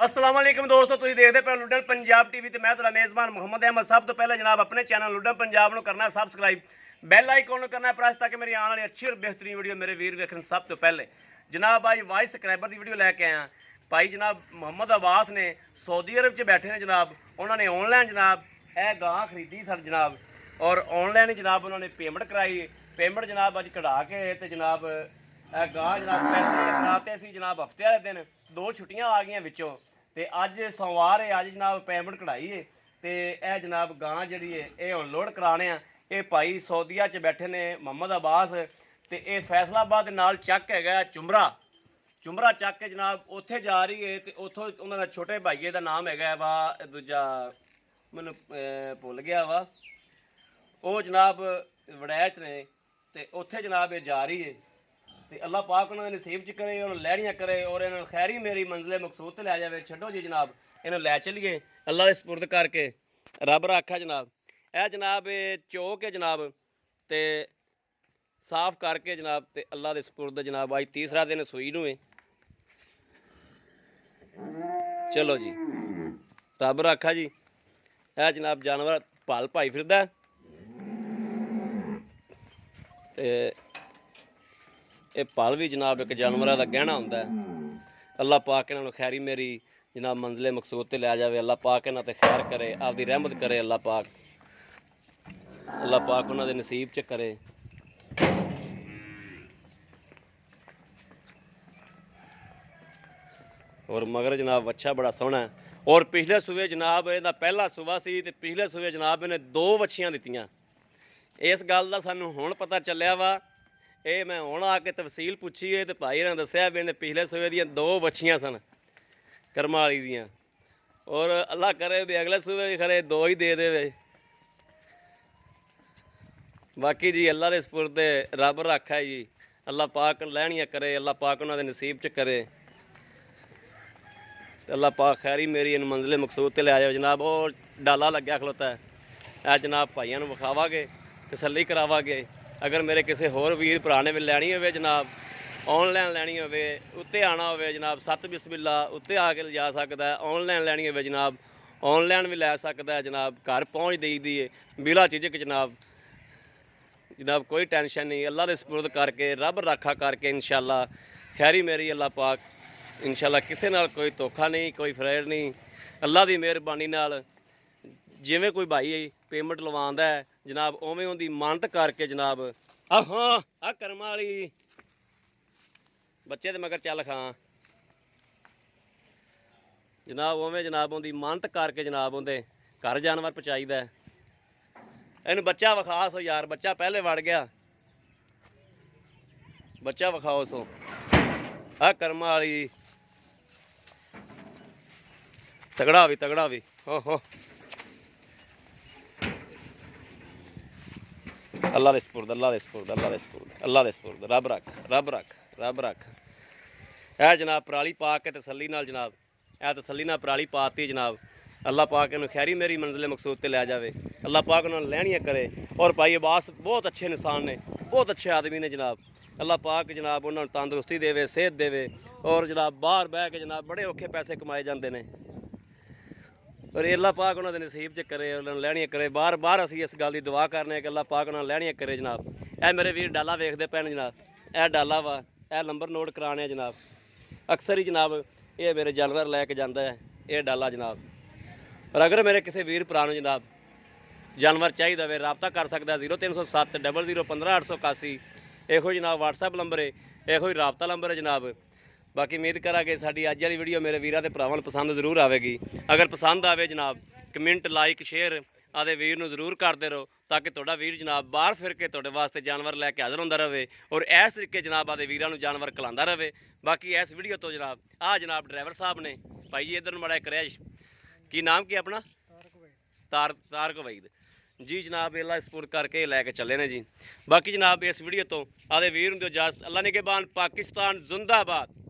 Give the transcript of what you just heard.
अस्सलाम वालेकुम दोस्तों, तुसीं देखदे पे लुड्डन पंजाब टीवी ते मैं तुहाडा मेज़बान मोहम्मद अहमद। सब तो पहले जनाब अपने चैनल लुड्डन पंजाब नूं करना सबसक्राइब, बैल आइकन नूं करना प्रेस ताकि मेरी आने वाली अच्छी और बेहतरीन वीडियो मेरे वीर वेखन सब तो पहले। जनाब अज वाइस सबसक्राइबर की वीडियो लैके आया भाई जनाब मोहम्मद अब्बास ने सऊदी अरब च बैठे ने जनाब। उन्होंने ऑनलाइन जनाब यह गां खरीदी सर जनाब और ऑनलाइन जनाब उन्होंने पेमेंट कराई। पेमेंट जनाब अज कढ़ा के तो जनाब गां जनाब पैसे कराते सी जनाब हफ्ते वाले दिन। दो छुट्टियां आ गई विचों ते अज सोमवार है, अज जनाब पेमेंट कढ़ाई है तो यह जनाब गां जी है ये हुण लोड कराने ये भाई सऊदीया च बैठे ने मोहम्मद अब्बास। तो ये फैसलाबाद दे नाल चक है चुमरा, चुमरा चक के जनाब उत्थे जा रही है। तो उतों उन्होंने छोटे भाईए का नाम है वा दूजा मैनू भुल गया वा वो जनाब वड़ैच ने। तो उत्थे जनाब ये जा रही है तो अल्लाह पाक उन्होंने नसीब च करे उन्होंने लैड़ियाँ करे और इन्होंने खैरी मेरी मंजिले मकसूद ते लै जाए। छड्डो जी जनाब इन्होंने लै चलिए अल्लाह के सपुर्द करके रब रखा जनाब। यह जनाब ये चौक है जनाब तो साफ करके जनाब तो अल्लाह के सपुर्द जनाब अज तीसरा दिन सूई नूं है। चलो जी रब रखा जी। यह जनाब जानवर भल पाई फिरदा ये पल भी जनाब एक जानवर का गहना होंदा है। अल्लाह पाक इन्होंने खैरी मेरी जनाब मंजिले मकसूद ते लै जाए। अल्लाह पाक इन्हों ते खैर करे, आपकी रहमत करे। अल्लाह पाक उन्होंने नसीब च करे। और मगर जनाब अच्छा बड़ा सोहना है। और पिछले सूबे जनाब इहदा पहला सूबा सी ते पिछले सूबे जनाब इन्हें 2 वछियां दित्तियां। इस गल का सानू हुण पता चलिया वा। ये मैं हुण आके तफसील पुछी है तो भाई ने दस्सिया भी इन्हें पिछले सूबे दियां 2 वछियां सन करमां वाली दियां। और अल्लाह करे भी अगले सूबे भी खरे 2 ही दे देवे। बाकी जी अल्लाह के सपुर्द रब रखा है जी। अल्लाह पाक लैणियां करे, अल्लाह पाक उन्होंने नसीब च करे। अल्लाह पाक खैरी मेरी इन मंजिले मकसूद ते लै जाओ जनाब। और डाला लग्या खलोता है यह जनाब भाइयों विखावागे तसल्ली करावागे। अगर मेरे किसी होर वीर भरा ने भी लैनी हो जनाब ऑनलाइन लैनी हो उत्ते आना हो जनाब 7 बिस्मिल्ला उत्ते आके लिजा सकता है। ऑनलाइन लैनी हो जनाब ऑनलाइन भी लै सकता है जनाब। घर पहुँच दी दी है बिला झिझक जनाब। जनाब कोई टेंशन नहीं, अल्लाह के सपुर्द करके रब राखा करके इंशाअल्लाह खैरी मेरी अल्लाह पाक इंशाअल्लाह किसी नाल कोई धोखा नहीं, कोई फ्रॉड नहीं। अल्लाह की मेहरबानी नाल जिवें कोई भाई पेमेंट लवांदा है जनाब उवें उहदी मानत करके जनाब हाँ आ कर्मा वाली बच्चे दे मगर चल खां जनाब उवें जनाब उहदी मानत करके जनाब उहदे घर जानवर पहुँचाईदा है। इन्हूं बच्चा विखा सो यार, बच्चा पहले वड़ गया, बच्चा विखाओ सो आ कर्मा वाली तगड़ा भी हो अल्लाह दे सपुर्द अल्लाह दे सपुर्द अल्लाह दे सपुर्द अल्लाह दे सपुर्द रब रख। यह जनाब पराली पा के तसल्ली नाल जनाब यह तसल्ली नाल पराली पाती जनाब। अल्लाह पाक इन्हूं खैरी मेरी मंजिले मकसूद ते लै जाए। अल्लाह पाक उन्होंने लैणियां करे। और भाई अब्बास बहुत अच्छे इंसान ने, बहुत अच्छे आदमी ने जनाब। अल्लाह पाक जनाब उन्होंने तंदुरुस्ती देवे, सेहत देवे। और जनाब बाहर बह के जनाब बड़े औखे पैसे कमाए जाते हैं। और अल्लाह पाक उन्होंने नसीब च करे, उन्होंने लैणियां करे। बार बार असीं इस गल की दुआ करने कि अल्लाह पाक उन्होंने लैणियां करे जनाब। यह मेरे वीर डाला वेखदे पैन जनाब, यह डाला वा यह नंबर नोट कराने जनाब। अक्सर ही जनाब ये मेरे जानवर लैके जाता है यह डाला जनाब। और अगर मेरे किसी वीर भरा नूं जनाब जानवर चाहिए वे रबता कर सकता है 0307 00 15 881 यो जनाब व्हाट्सएप नंबर है, यो रबता नंबर है जनाब। बाकी उम्मीद करा कि साडी अज वाली वीडियो मेरे वीरां ते भरावां नूं पसंद जरूर आएगी। अगर पसंद आए जनाब कमेंट लाइक शेयर आदे वीर नूं जरूर करते रहो ताकि तुहाडा वीर जनाब बाहर फिर के तुहाडे वास्ते जानवर लैके हाज़र होंदा रहे और इस तरीके जनाब आदे वीरां नूं जानवर खिलांदा रहे। बाकी इस वीडियो तो जनाब जनाब ड्राइवर साहब ने भाई जी इधर माड़ा क्रैश की नाम की अपना तारक वईद जी जनाब अल्लाह सपुर्द करके लैके चले ने जी। बाकी जनाब इस वीडियो तो आदे वीर नूं इजाज़त। अल्लाह निगहबान, पाकिस्तान जिंदाबाद।